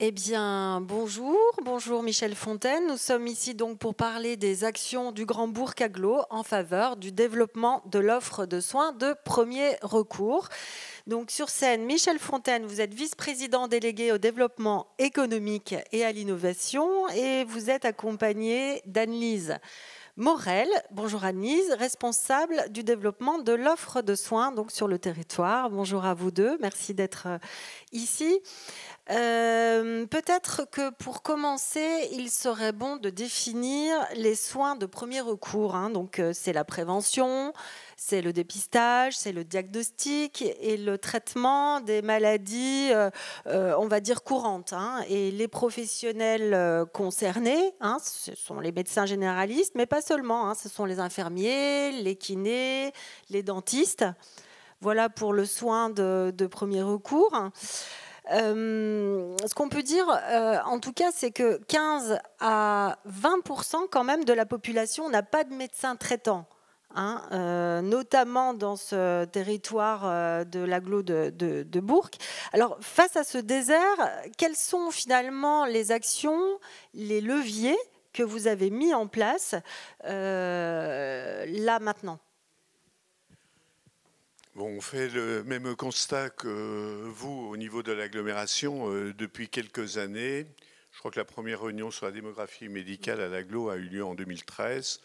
Eh bien, bonjour, bonjour Michel Fontaine. Nous sommes ici donc pour parler des actions du Grand Bourg Aglo en faveur du développement de l'offre de soins de premier recours. Donc sur scène, Michel Fontaine, vous êtes vice-président délégué au développement économique et à l'innovation et vous êtes accompagné d'Anne-Lise Morel, bonjour Anne-Lise, responsable du développement de l'offre de soins donc sur le territoire. Bonjour à vous deux, merci d'être ici. Peut-être que pour commencer, il serait bon de définir les soins de premier recours. Donc, c'est la prévention, c'est le dépistage, c'est le diagnostic et le traitement des maladies, on va dire courantes. Et les professionnels concernés, ce sont les médecins généralistes, mais pas seulement. Ce sont les infirmiers, les kinés, les dentistes. Voilà pour le soin de premier recours. Ce qu'on peut dire, en tout cas, c'est que 15 à 20% quand même de la population n'a pas de médecin traitant, notamment dans ce territoire de l'agglo de Bourg. Alors, face à ce désert, quelles sont finalement les actions, les leviers que vous avez mis en place là maintenant ? Bon, on fait le même constat que vous au niveau de l'agglomération depuis quelques années. Je crois que la première réunion sur la démographie médicale à l'agglo a eu lieu en 2013,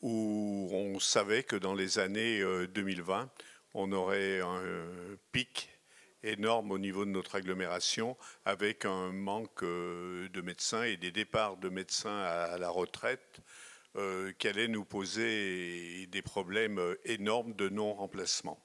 où on savait que dans les années 2020, on aurait un pic énorme au niveau de notre agglomération, avec un manque de médecins et des départs de médecins à la retraite qui allaient nous poser des problèmes énormes de non-remplacement.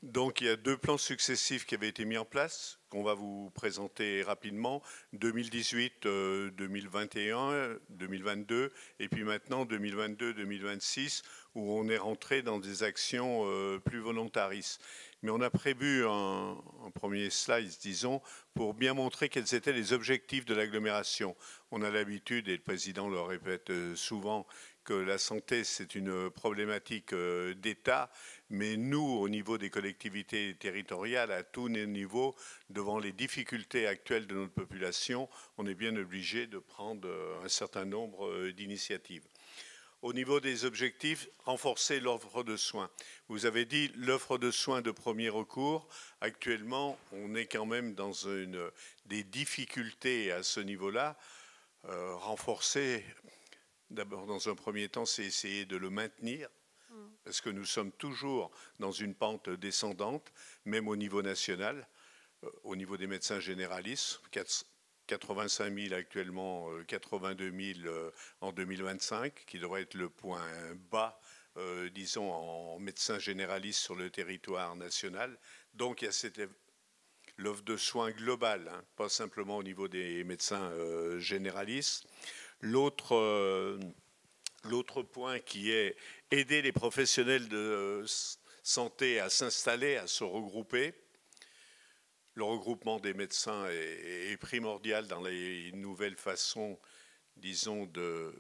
Donc il y a deux plans successifs qui avaient été mis en place, qu'on va vous présenter rapidement, 2018, 2021, 2022, et puis maintenant 2022-2026, où on est rentré dans des actions plus volontaristes. Mais on a prévu un premier slide, disons, pour bien montrer quels étaient les objectifs de l'agglomération. On a l'habitude, et le président le répète souvent, que la santé, c'est une problématique d'État, mais nous, au niveau des collectivités territoriales, à tous les niveaux, devant les difficultés actuelles de notre population, on est bien obligé de prendre un certain nombre d'initiatives. Au niveau des objectifs, renforcer l'offre de soins. Vous avez dit l'offre de soins de premier recours. Actuellement, on est quand même dans des difficultés à ce niveau-là. Renforcer, d'abord, dans un premier temps, c'est essayer de le maintenir, parce que nous sommes toujours dans une pente descendante, même au niveau national, au niveau des médecins généralistes, 85 000 actuellement, 82 000 en 2025, qui devrait être le point bas, disons, en médecins généralistes sur le territoire national. Donc il y a l'offre de soins globale, pas simplement au niveau des médecins généralistes. L'autre point qui est aider les professionnels de santé à s'installer, à se regrouper. Le regroupement des médecins est primordial dans les nouvelles façons, disons, de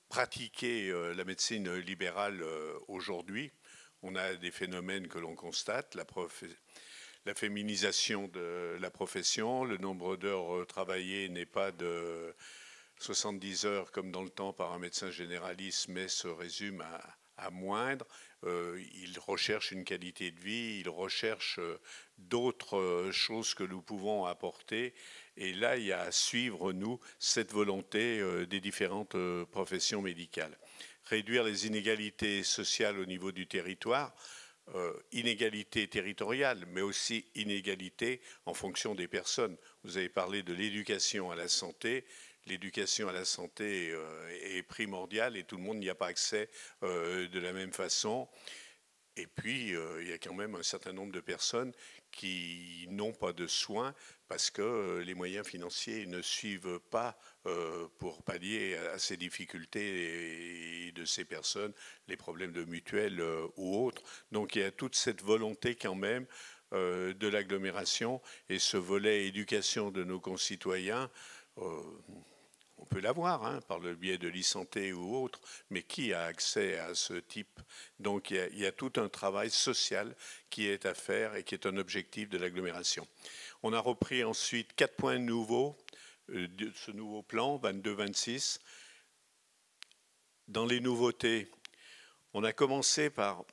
pratiquer la médecine libérale aujourd'hui. On a des phénomènes que l'on constate, la féminisation de la profession, le nombre d'heures travaillées n'est pas de 70 heures comme dans le temps par un médecin généraliste, mais se résume à moindre. Ils recherchent une qualité de vie, ils recherchent d'autres choses que nous pouvons apporter. Et là, il y a à suivre, nous, cette volonté des différentes professions médicales. Réduire les inégalités sociales au niveau du territoire, inégalités territoriales, mais aussi inégalités en fonction des personnes. Vous avez parlé de l'éducation à la santé. L'éducation à la santé est primordiale et tout le monde n'y a pas accès de la même façon. Et puis, il y a quand même un certain nombre de personnes qui n'ont pas de soins parce que les moyens financiers ne suivent pas pour pallier à ces difficultés de ces personnes, les problèmes de mutuelles ou autres. Donc, il y a toute cette volonté quand même de l'agglomération et ce volet éducation de nos concitoyens. on peut l'avoir hein, par le biais de l'e-santé ou autre, mais qui a accès à ce type? Donc il y a tout un travail social qui est à faire et qui est un objectif de l'agglomération. On a repris ensuite 4 points nouveaux de ce nouveau plan 22-26. Dans les nouveautés, on a commencé par,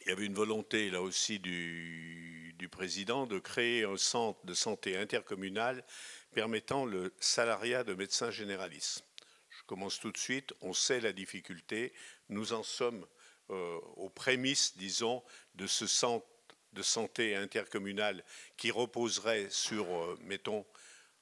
il y avait une volonté là aussi du président de créer un centre de santé intercommunal permettant le salariat de médecins généralistes. Je commence tout de suite, on sait la difficulté, nous en sommes aux prémices, disons, de ce centre de santé intercommunal qui reposerait sur, mettons,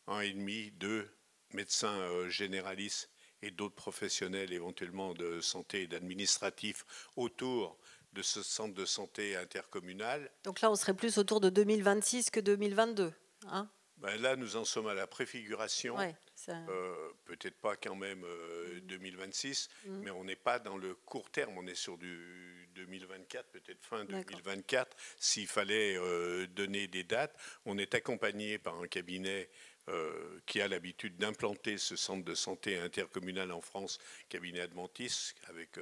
1,5, 2 médecins généralistes et d'autres professionnels éventuellement de santé et d'administratifs autour de ce centre de santé intercommunal. Donc là, on serait plus autour de 2026 que 2022. Hein, ben là, nous en sommes à la préfiguration. ouais, Peut-être pas quand même 2026, mais on n'est pas dans le court terme. On est sur du 2024, peut-être fin 2024. S'il fallait donner des dates, on est accompagné par un cabinet qui a l'habitude d'implanter ce centre de santé intercommunal en France, cabinet Adventis, avec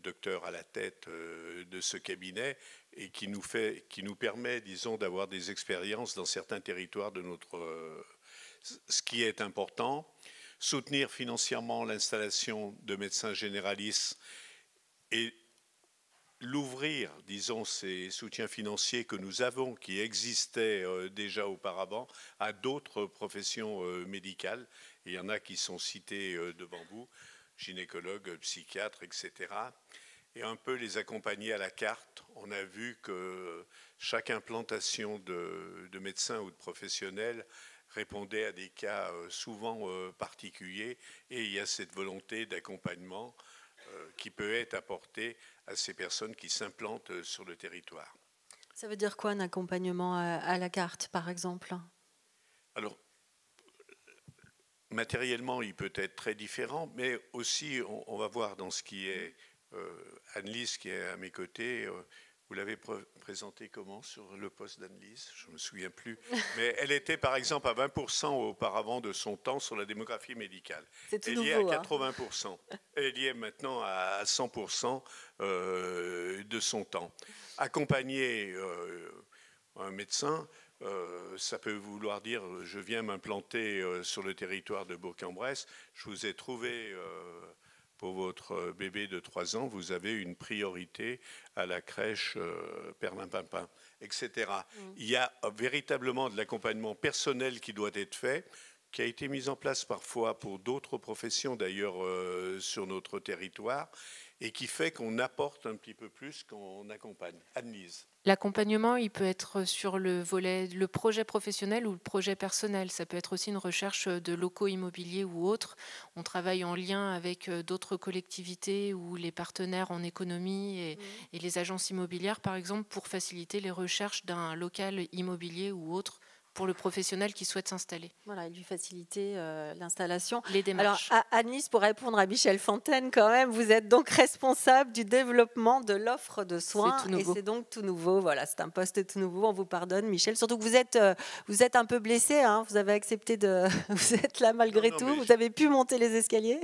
docteur à la tête de ce cabinet, et qui nous permet, disons, d'avoir des expériences dans certains territoires de notre... ce qui est important, soutenir financièrement l'installation de médecins généralistes et l'ouvrir, disons, ces soutiens financiers que nous avons, qui existaient déjà auparavant, à d'autres professions médicales. Et il y en a qui sont cités devant vous, gynécologues, psychiatres, etc. Et un peu les accompagner à la carte. On a vu que chaque implantation de médecins ou de professionnels répondait à des cas souvent particuliers. Et il y a cette volonté d'accompagnement qui peut être apportée à ces personnes qui s'implantent sur le territoire. Ça veut dire quoi un accompagnement à la carte, par exemple? Alors, matériellement, il peut être très différent, mais aussi, on va voir dans ce qui est Anne-Lise, qui est à mes côtés. Vous l'avez présentée comment sur le poste d'Anne-Lise? Je ne me souviens plus. Mais elle était, par exemple, à 20% auparavant de son temps sur la démographie médicale. C'est tout elle nouveau, y est à 80%. Elle y est maintenant à 100% de son temps. Accompagner un médecin, ça peut vouloir dire je viens m'implanter sur le territoire de Bourg-en-Bresse, je vous ai trouvé pour votre bébé de 3 ans, vous avez une priorité à la crèche Perlimpinpin, etc. Il y a véritablement de l'accompagnement personnel qui doit être fait, qui a été mis en place parfois pour d'autres professions d'ailleurs sur notre territoire, et qui fait qu'on apporte un petit peu plus qu'on accompagne. Anne-Lise. L'accompagnement, il peut être sur le volet, le projet professionnel ou le projet personnel. Ça peut être aussi une recherche de locaux immobiliers ou autres. On travaille en lien avec d'autres collectivités ou les partenaires en économie et les agences immobilières, par exemple, pour faciliter les recherches d'un local immobilier ou autre pour le professionnel qui souhaite s'installer. Voilà, et lui faciliter l'installation. Les démarches. Alors, Anis, pour répondre à Michel Fontaine, quand même, vous êtes donc responsable du développement de l'offre de soins. C'est tout nouveau. Et c'est donc tout nouveau. Voilà, c'est un poste tout nouveau. On vous pardonne, Michel. Surtout que vous êtes un peu blessé. Hein, vous avez accepté de... Vous êtes là malgré tout. Vous avez pu monter les escaliers.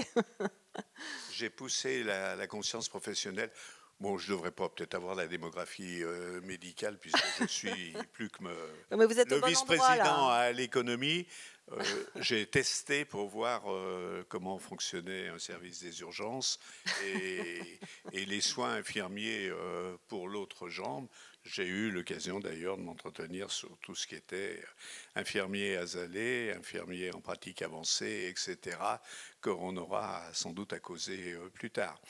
J'ai poussé la conscience professionnelle. Bon, je ne devrais pas peut-être avoir la démographie médicale puisque je suis plus que le vice-président à l'économie. J'ai testé pour voir comment fonctionnait un service des urgences et les soins infirmiers pour l'autre jambe. J'ai eu l'occasion d'ailleurs de m'entretenir sur tout ce qui était infirmier azalé, infirmier en pratique avancée, etc., qu'on aura sans doute à causer plus tard.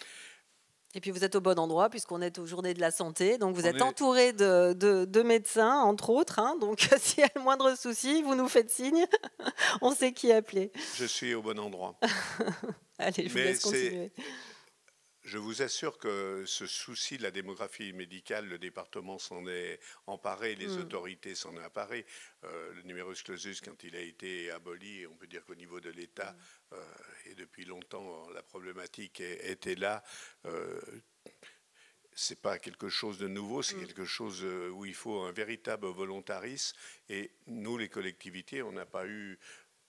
Et puis vous êtes au bon endroit puisqu'on est aux Journées de la Santé. Donc vous êtes entouré de médecins, entre autres. Hein, donc s'il y a le moindre souci, vous nous faites signe. On sait qui appeler. Je suis au bon endroit. Allez, je vous laisse continuer. Je vous assure que ce souci de la démographie médicale, le département s'en est emparé, les autorités s'en sont emparées. Le numerus clausus, quand il a été aboli, on peut dire qu'au niveau de l'État, et depuis longtemps, la problématique était là. Ce n'est pas quelque chose de nouveau, c'est quelque chose où il faut un véritable volontarisme. Et nous, les collectivités, on n'a pas eu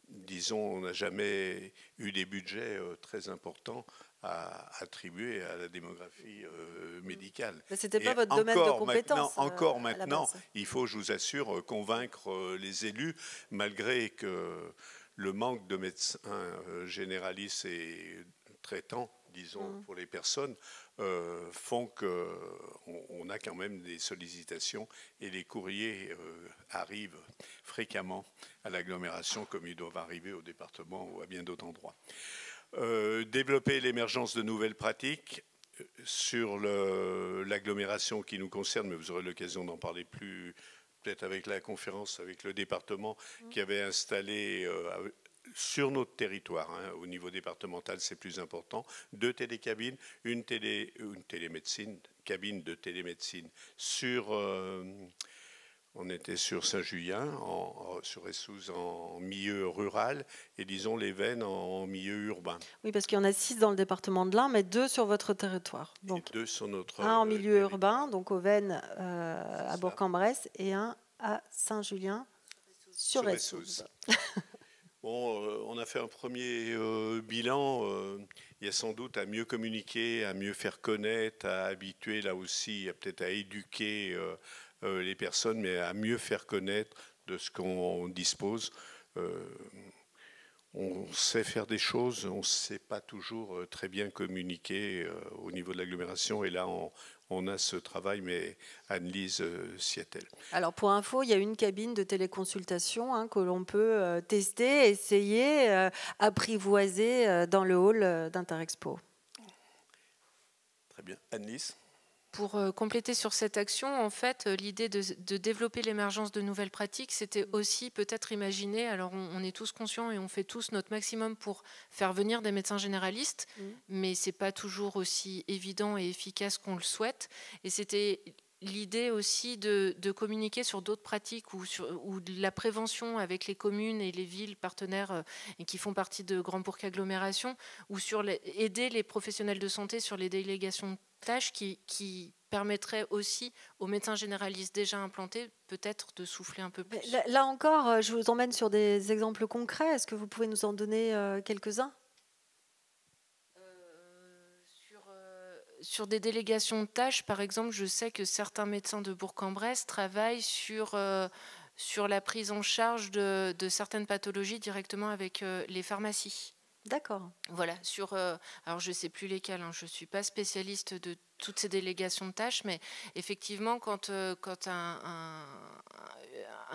disons, on n'a jamais eu des budgets très importants à attribuer à la démographie médicale. Ce n'était pas votre domaine de compétence. Encore maintenant, il faut, je vous assure, convaincre les élus, malgré que le manque de médecins généralistes et traitants, disons, pour les personnes, font qu'on a quand même des sollicitations et les courriers arrivent fréquemment à l'agglomération comme ils doivent arriver au département ou à bien d'autres endroits. Développer l'émergence de nouvelles pratiques sur l'agglomération qui nous concerne, mais vous aurez l'occasion d'en parler plus peut-être avec la conférence avec le département qui avait installé sur notre territoire, au niveau départemental, c'est plus important, 2 télécabines, une télémédecine, cabine de télémédecine on était sur Saint-Julien, sur Essouze en milieu rural, et disons les Vennes en milieu urbain. Oui, parce qu'il y en a 6 dans le département de l'Ain, mais 2 sur votre territoire. Donc, et 2 sur notre un en milieu urbain, donc aux Vennes à Bourg-en-Bresse, et un à Saint-Julien sur Essouze. Bon, on a fait un premier bilan. Il y a sans doute à mieux communiquer, à mieux faire connaître, à habituer là aussi, peut-être à éduquer les personnes, mais à mieux faire connaître de ce qu'on dispose. On sait faire des choses, on ne sait pas toujours très bien communiquer au niveau de l'agglomération. Et là, on a ce travail, mais Anne-Lise s'y attelle. Alors pour info, il y a une cabine de téléconsultation que l'on peut tester, essayer, apprivoiser dans le hall d'Interexpo. Très bien. Anne-Lise ? Pour compléter sur cette action, en fait, l'idée de développer l'émergence de nouvelles pratiques, c'était aussi peut-être imaginer, alors on est tous conscients et on fait tous notre maximum pour faire venir des médecins généralistes, mais ce n'est pas toujours aussi évident et efficace qu'on le souhaite. Et c'était l'idée aussi de communiquer sur d'autres pratiques ou de la prévention avec les communes et les villes partenaires et qui font partie de Grand Bourg Agglomération, ou sur aider les professionnels de santé sur les délégations de tâches qui permettraient aussi aux médecins généralistes déjà implantés peut-être de souffler un peu plus. Là encore, je vous emmène sur des exemples concrets. Est-ce que vous pouvez nous en donner quelques-uns ? Sur des délégations de tâches, par exemple, je sais que certains médecins de Bourg-en-Bresse travaillent sur la prise en charge de certaines pathologies directement avec les pharmacies. D'accord. Voilà, alors je ne sais plus lesquelles, je ne suis pas spécialiste de toutes ces délégations de tâches, mais effectivement, quand un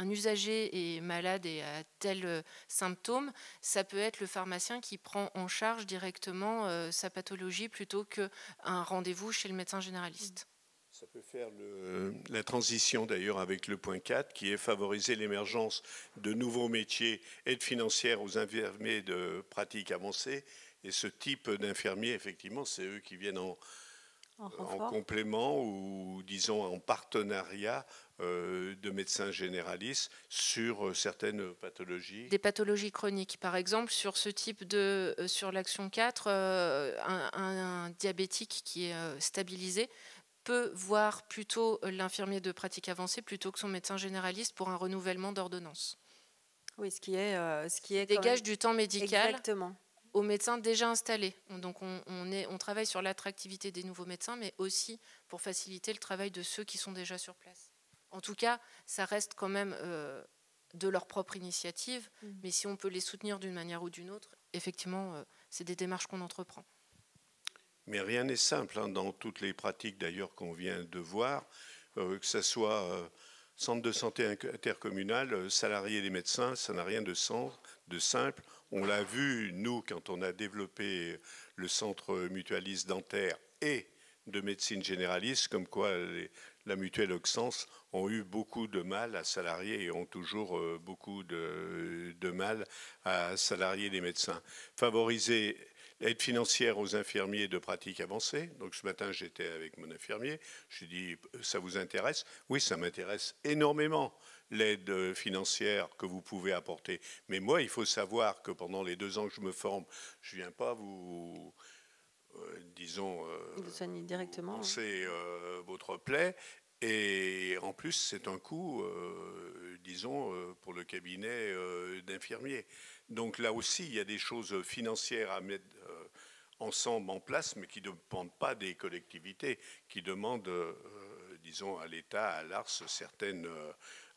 usager est malade et a tel symptôme, ça peut être le pharmacien qui prend en charge directement sa pathologie plutôt qu'un rendez-vous chez le médecin généraliste. Ça peut faire la transition d'ailleurs avec le point 4 qui est favoriser l'émergence de nouveaux métiers aide financière aux infirmiers de pratique avancée. Et ce type d'infirmiers, effectivement, c'est eux qui viennent en complément ou disons en partenariat de médecins généralistes sur certaines pathologies. Des pathologies chroniques. Par exemple, sur ce type sur l'action 4, un diabétique qui est stabilisé peut voir plutôt l'infirmier de pratique avancée plutôt que son médecin généraliste pour un renouvellement d'ordonnance. Oui, ce qui est dégage du temps médical. Exactement. Aux médecins déjà installés. Donc on travaille sur l'attractivité des nouveaux médecins, mais aussi pour faciliter le travail de ceux qui sont déjà sur place. En tout cas, ça reste quand même de leur propre initiative, mais si on peut les soutenir d'une manière ou d'une autre, effectivement, c'est des démarches qu'on entreprend. Mais rien n'est simple dans toutes les pratiques d'ailleurs qu'on vient de voir, que ce soit centre de santé intercommunal, salariés des médecins, ça n'a rien de simple. On l'a vu, nous, quand on a développé le centre mutualiste dentaire et de médecine généraliste, comme quoi la mutuelle Auxence ont eu beaucoup de mal à salarier et ont toujours beaucoup de mal à salarier les médecins. Favoriser l'aide financière aux infirmiers de pratique avancée. Donc ce matin, j'étais avec mon infirmier. Je lui ai dit, ça vous intéresse ? Oui, ça m'intéresse énormément, l'aide financière que vous pouvez apporter. Mais moi, il faut savoir que pendant les 2 ans que je me forme, je ne viens pas vous, disons, soigner directement. Penser votre plaie. Et en plus, c'est un coût, disons, pour le cabinet d'infirmier. Donc là aussi, il y a des choses financières à mettre ensemble en place, mais qui ne dépendent pas des collectivités, qui demandent, disons, à l'État, à l'ARS, certains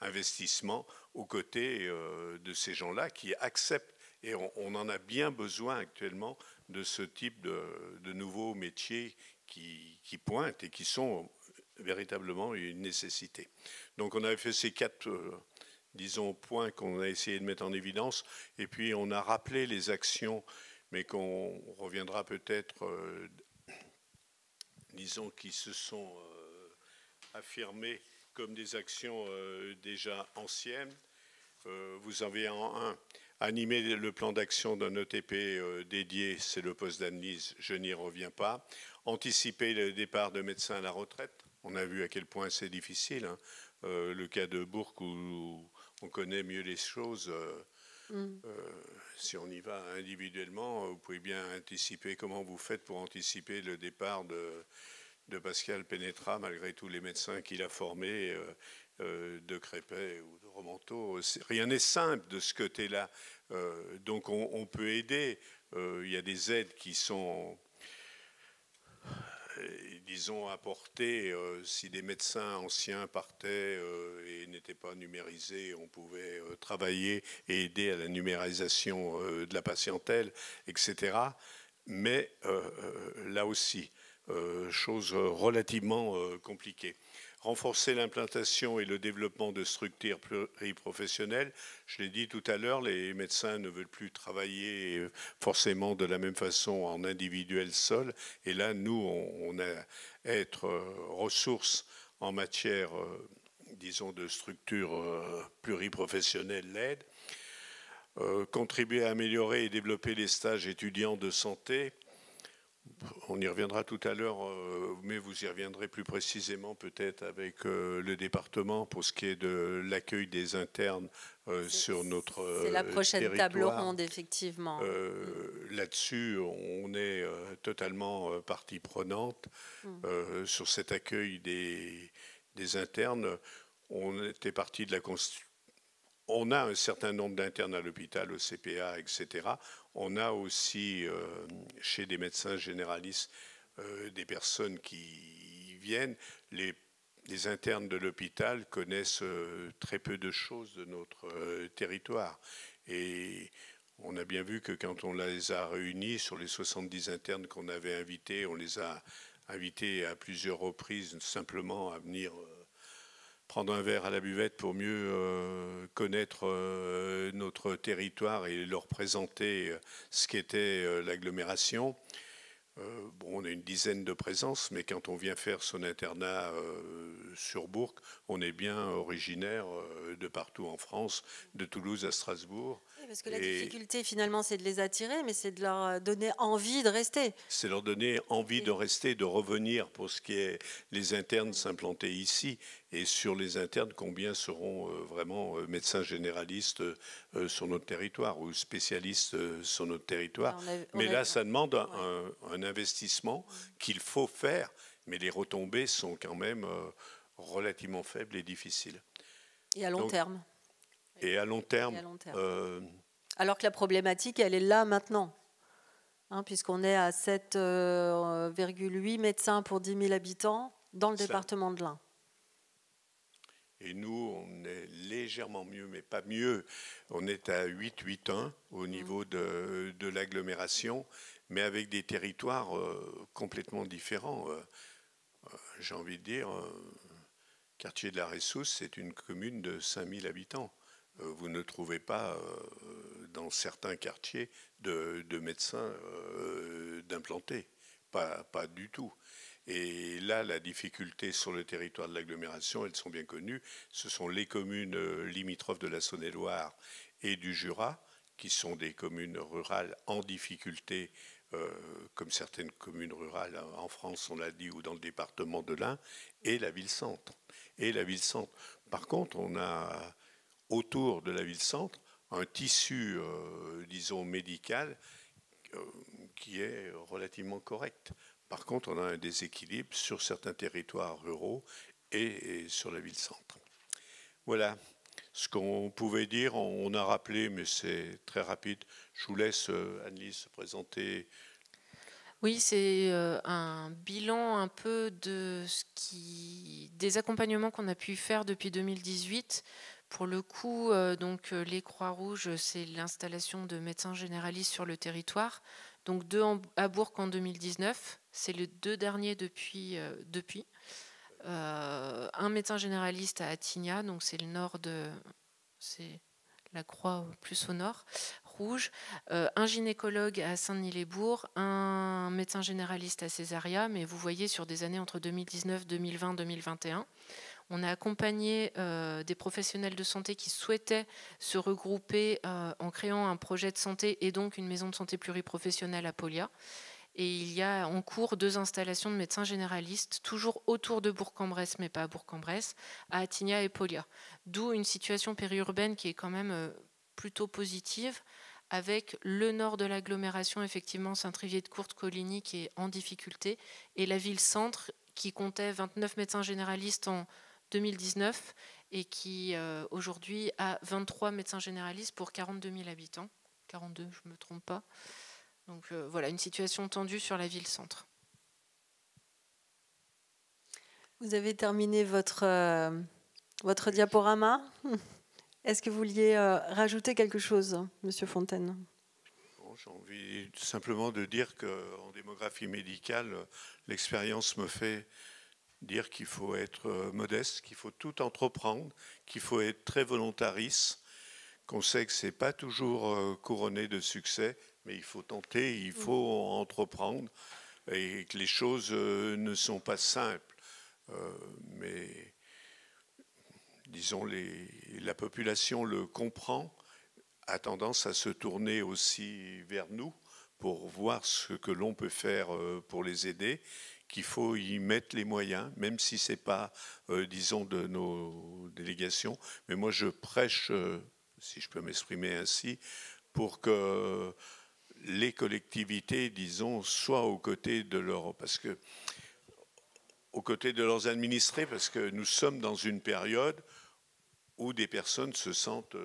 investissements aux côtés de ces gens-là qui acceptent, et on en a bien besoin actuellement, de ce type de nouveaux métiers qui pointent et qui sont véritablement une nécessité. Donc on avait fait ces 4 disons, points qu'on a essayé de mettre en évidence, et puis on a rappelé les actions, mais qu'on reviendra peut-être, disons, qui se sont affirmées comme des actions déjà anciennes. Vous avez en animé le plan d'action d'un ETP dédié, c'est le poste d'Annelise, je n'y reviens pas. Anticiper le départ de médecins à la retraite, on a vu à quel point c'est difficile, hein. Le cas de Bourg où on connaît mieux les choses. Si on y va individuellement, vous pouvez bien anticiper comment vous faites pour anticiper le départ de Pascal Pénétra, malgré tous les médecins qu'il a formés, de Crépet ou de Romanteau. Rien n'est simple de ce côté-là. Donc on peut aider. Il y a des aides qui sont, disons, apportées. Si des médecins anciens partaient et n'étaient pas numérisés, on pouvait travailler et aider à la numérisation de la patientèle, etc. Mais là aussi, chose relativement compliquée. Renforcer l'implantation et le développement de structures pluriprofessionnelles. Je l'ai dit tout à l'heure, les médecins ne veulent plus travailler forcément de la même façon en individuel seul. Et là, nous, on a à être ressources en matière, disons, de structures pluriprofessionnelles l'aide. Contribuer à améliorer et développer les stages étudiants de santé. On y reviendra tout à l'heure, mais vous y reviendrez plus précisément peut-être avec le département pour ce qui est de l'accueil des internes sur notre c'est la prochaine territoire. Table ronde, effectivement. Là-dessus, on est totalement partie prenante sur cet accueil des internes. On était parti de la Constitution. On a un certain nombre d'internes à l'hôpital, au CPA, etc. On a aussi, chez des médecins généralistes, des personnes qui viennent. Les internes de l'hôpital connaissent très peu de choses de notre territoire. Et on a bien vu que quand on les a réunis, sur les 70 internes qu'on avait invités, on les a invités à plusieurs reprises simplement à venir prendre un verre à la buvette pour mieux connaître notre territoire et leur présenter ce qu'était l'agglomération. Bon, on a une dizaine de présences, mais quand on vient faire son internat sur Bourg, on est bien originaire de partout en France, de Toulouse à Strasbourg. Oui, parce que la difficulté, finalement, c'est de les attirer, mais c'est de leur donner envie de rester. C'est leur donner envie de rester, de revenir pour ce qui est les internes s'implanter ici. Et sur les internes, combien seront vraiment médecins généralistes sur notre territoire ou spécialistes sur notre territoire. Mais là, ça demande un investissement qu'il faut faire, mais les retombées sont quand même relativement faibles et difficiles. Et à long terme. Et à long terme. Alors que la problématique, elle est là maintenant. Hein, puisqu'on est à 7,8 médecins pour 10 000 habitants dans le département de l'Ain. Et nous, on est légèrement mieux, mais pas mieux. On est à 8,1 au niveau de l'agglomération, mais avec des territoires complètement différents. J'ai envie de dire, quartier de la Ressousse, c'est une commune de 5 000 habitants. Vous ne trouvez pas dans certains quartiers de médecins d'implantés. Pas du tout. Et là, la difficulté sur le territoire de l'agglomération, elles sont bien connues. Ce sont les communes limitrophes de la Saône-et-Loire et du Jura, qui sont des communes rurales en difficulté, comme certaines communes rurales en France, on l'a dit, ou dans le département de l'Ain, et la ville-centre. Par contre, on a autour de la ville-centre un tissu, disons, médical qui est relativement correct. Par contre, on a un déséquilibre sur certains territoires ruraux et sur la ville-centre. Voilà. Ce qu'on pouvait dire, on a rappelé, mais c'est très rapide. Je vous laisse, Annelise, se présenter. Oui, c'est un bilan un peu des accompagnements qu'on a pu faire depuis 2018. Pour le coup, donc les Croix-Rouges, c'est l'installation de médecins généralistes sur le territoire. Donc 2 à Bourg en 2019, c'est les 2 derniers depuis. Un médecin généraliste à Attigna, donc c'est le nord c'est la croix plus au nord, rouge, un gynécologue à Saint-Denis-les-Bourgs, un médecin généraliste à Césaria, mais vous voyez sur des années entre 2019, 2020, 2021. On a accompagné des professionnels de santé qui souhaitaient se regrouper en créant un projet de santé et donc une maison de santé pluriprofessionnelle à Paulias. Et il y a en cours 2 installations de médecins généralistes, toujours autour de Bourg-en-Bresse, mais pas à Bourg-en-Bresse, à Attigna et Paulias. D'où une situation périurbaine qui est quand même plutôt positive, avec le nord de l'agglomération, effectivement, Saint-Trivier-de-Courte-Coligny, qui est en difficulté, et la ville-centre, qui comptait 29 médecins généralistes en 2019, et qui aujourd'hui a 23 médecins généralistes pour 42 000 habitants. 42, je ne me trompe pas. Donc voilà, une situation tendue sur la ville-centre. Vous avez terminé votre diaporama. Est-ce que vous vouliez rajouter quelque chose, Monsieur Fontaine? J'ai envie simplement de dire qu'en démographie médicale, l'expérience me fait dire qu'il faut être modeste, qu'il faut tout entreprendre, qu'il faut être très volontariste, qu'on sait que ce n'est pas toujours couronné de succès, mais il faut tenter, il faut entreprendre, et que les choses ne sont pas simples. Mais disons, la population le comprend, a tendance à se tourner aussi vers nous pour voir ce que l'on peut faire pour les aider, qu'il faut y mettre les moyens, même si ce n'est pas, disons, de nos délégations. Mais moi, je prêche, si je peux m'exprimer ainsi, pour que les collectivités, disons, soient aux côtés de aux côtés de leurs administrés, parce que nous sommes dans une période où des personnes se sentent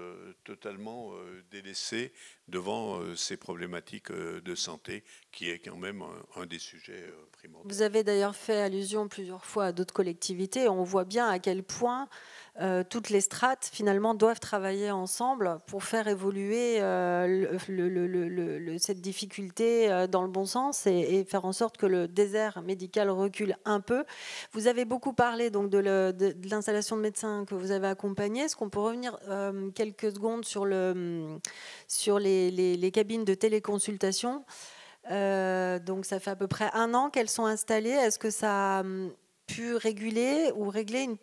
totalement délaissées devant ces problématiques de santé, qui est quand même un des sujets primordiaux. Vous avez d'ailleurs fait allusion plusieurs fois à d'autres collectivités. On voit bien à quel point toutes les strates, finalement, doivent travailler ensemble pour faire évoluer cette difficulté dans le bon sens et faire en sorte que le désert médical recule un peu. Vous avez beaucoup parlé donc, de l'installation de médecins que vous avez accompagnés. Est-ce qu'on peut revenir quelques secondes sur les cabines de téléconsultation? Donc ça fait à peu près 1 an qu'elles sont installées. Est-ce que ça a pu réguler ou régler une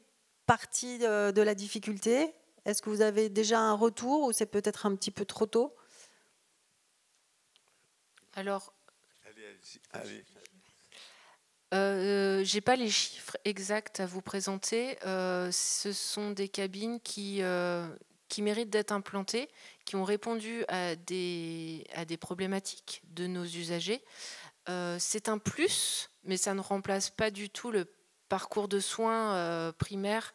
partie de la difficulté? Est-ce que vous avez déjà un retour ou c'est peut-être un petit peu trop tôt? Alors, allez. J'ai pas les chiffres exacts à vous présenter. Ce sont des cabines qui méritent d'être implantées, qui ont répondu à des problématiques de nos usagers. C'est un plus, mais ça ne remplace pas du tout le parcours de soins primaire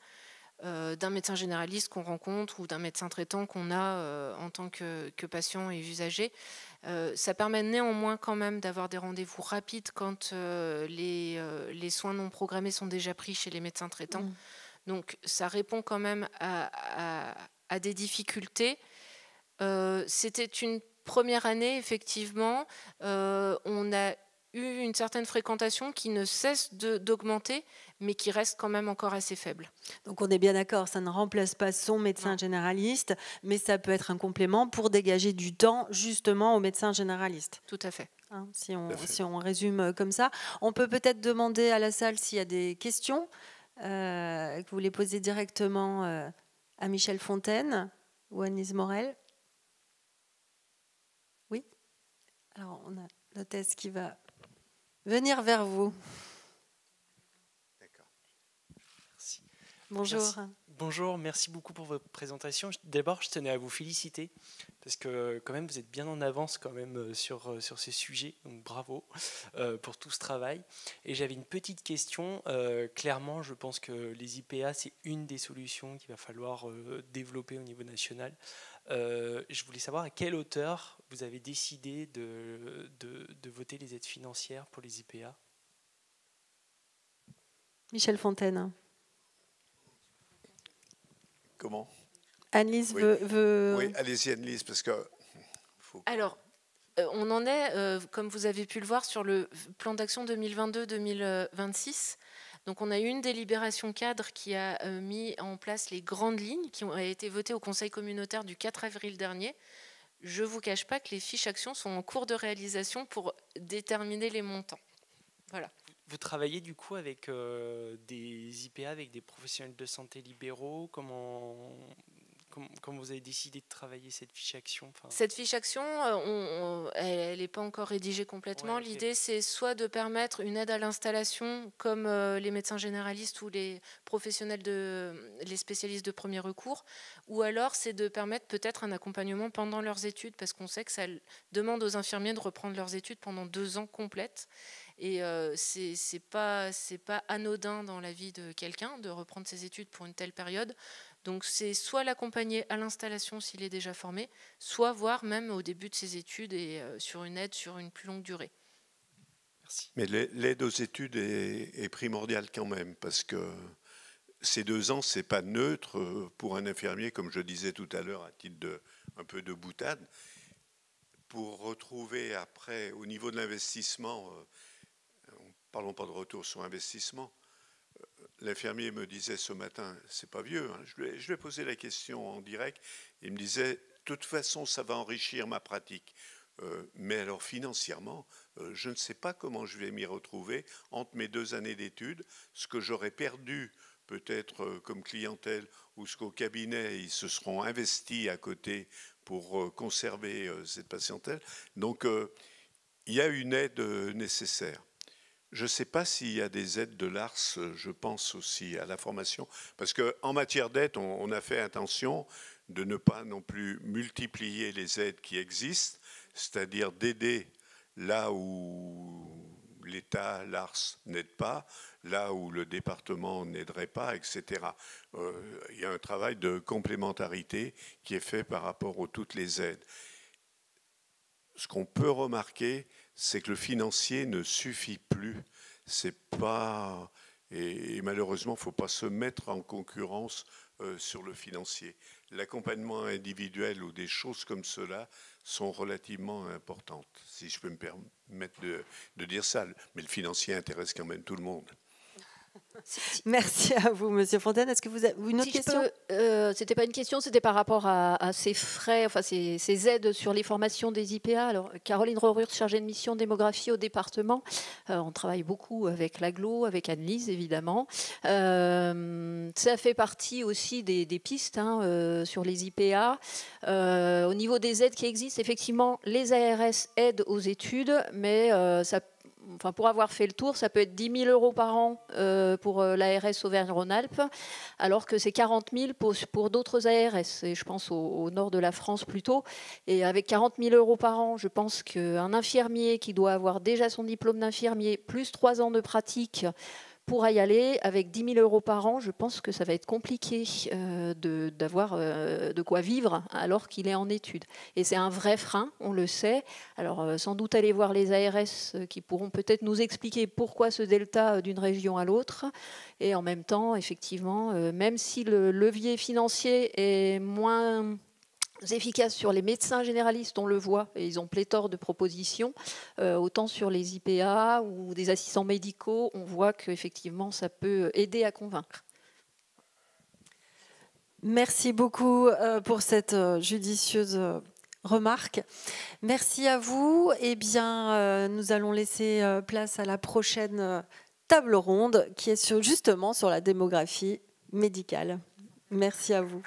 d'un médecin généraliste qu'on rencontre ou d'un médecin traitant qu'on a en tant que patient et usager. Ça permet néanmoins quand même d'avoir des rendez-vous rapides quand les soins non programmés sont déjà pris chez les médecins traitants. Donc ça répond quand même à des difficultés. C'était une première année, effectivement. On a eu une certaine fréquentation qui ne cesse d'augmenter, mais qui reste quand même encore assez faible. Donc on est bien d'accord, ça ne remplace pas son médecin généraliste, mais ça peut être un complément pour dégager du temps justement au médecin généraliste. Tout à fait. Hein, si on résume comme ça. On peut peut-être demander à la salle s'il y a des questions que vous les posez directement à Michel Fontaine ou à Annelise Morel. Oui. Alors on a l'hôtesse qui va venir vers vous. D'accord. Merci. Bonjour. Merci. Bonjour, merci beaucoup pour votre présentation. D'abord, je tenais à vous féliciter parce que quand même vous êtes bien en avance quand même sur ces sujets, donc bravo pour tout ce travail. Et j'avais une petite question. Clairement, je pense que les IPA, c'est une des solutions qu'il va falloir développer au niveau national. Je voulais savoir à quelle hauteur vous avez décidé de voter les aides financières pour les IPA. Michel Fontaine. Comment? Anne-Lise Oui. veut... Oui, allez-y Anne-Lise, parce que... Alors, on en est, comme vous avez pu le voir, sur le plan d'action 2022-2026. Donc on a eu une délibération cadre qui a mis en place les grandes lignes qui ont été votées au Conseil communautaire du 4 avril dernier. Je ne vous cache pas que les fiches actions sont en cours de réalisation pour déterminer les montants. Voilà. Vous travaillez du coup avec des IPA, avec des professionnels de santé libéraux. Comment vous avez décidé de travailler cette fiche action? Cette fiche action, elle n'est pas encore rédigée complètement. Ouais, okay. L'idée, c'est soit de permettre une aide à l'installation, comme les médecins généralistes ou les professionnels, les spécialistes de premier recours, ou alors c'est de permettre peut-être un accompagnement pendant leurs études, parce qu'on sait que ça demande aux infirmiers de reprendre leurs études pendant 2 ans complètes. Et c'est pas anodin dans la vie de quelqu'un de reprendre ses études pour une telle période. Donc c'est soit l'accompagner à l'installation s'il est déjà formé, soit voir même au début de ses études et sur une aide sur une plus longue durée. Merci. Mais l'aide aux études est primordiale quand même, parce que ces 2 ans, ce n'est pas neutre pour un infirmier, comme je disais tout à l'heure, à titre un peu de boutade. Pour retrouver après, au niveau de l'investissement, parlons pas de retour sur investissement, l'infirmier me disait ce matin, c'est pas vieux, hein, je lui ai posé la question en direct, il me disait, de toute façon, ça va enrichir ma pratique. Mais alors financièrement, je ne sais pas comment je vais m'y retrouver entre mes 2 années d'études, ce que j'aurais perdu peut-être comme clientèle ou ce qu'au cabinet, ils se seront investis à côté pour conserver cette patientèle. Donc, il y a une aide nécessaire. Je ne sais pas s'il y a des aides de l'ARS, je pense aussi à la formation, parce qu'en matière d'aide, on a fait attention de ne pas non plus multiplier les aides qui existent, c'est-à-dire d'aider là où l'État, l'ARS n'aide pas, là où le département n'aiderait pas, etc. Il y a un travail de complémentarité qui est fait par rapport aux toutes les aides. Ce qu'on peut remarquer, c'est que le financier ne suffit plus. C'est pas, et malheureusement, il ne faut pas se mettre en concurrence sur le financier. L'accompagnement individuel ou des choses comme cela sont relativement importantes, si je peux me permettre de dire ça. Mais le financier intéresse quand même tout le monde. Merci à vous, Monsieur Fontaine. Est-ce que vous avez une autre question? C'était pas une question, c'était par rapport à ces frais, enfin ces aides sur les formations des IPA. Alors, Caroline Rohrurt, chargée de mission démographie au département. On travaille beaucoup avec l'Aglo, avec Anne-Lise, évidemment. Ça fait partie aussi des pistes sur les IPA. Au niveau des aides qui existent, effectivement, les ARS aident aux études, mais pour avoir fait le tour, ça peut être 10 000 € par an pour l'ARS Auvergne-Rhône-Alpes, alors que c'est 40 000 pour d'autres ARS, et je pense au nord de la France plutôt. Et avec 40 000 € par an, je pense qu'un infirmier qui doit avoir déjà son diplôme d'infirmier, plus 3 ans de pratique, pourra y aller. Avec 10 000 € par an, je pense que ça va être compliqué d'avoir de quoi vivre alors qu'il est en études. Et c'est un vrai frein, on le sait. Alors sans doute aller voir les ARS qui pourront peut-être nous expliquer pourquoi ce delta d'une région à l'autre. Et en même temps, effectivement, même si le levier financier est moins efficaces sur les médecins généralistes, on le voit, et ils ont pléthore de propositions, autant sur les IPA ou des assistants médicaux, on voit qu'effectivement ça peut aider à convaincre. Merci beaucoup pour cette judicieuse remarque. Merci à vous. Eh bien, nous allons laisser place à la prochaine table ronde qui est justement sur la démographie médicale. Merci à vous.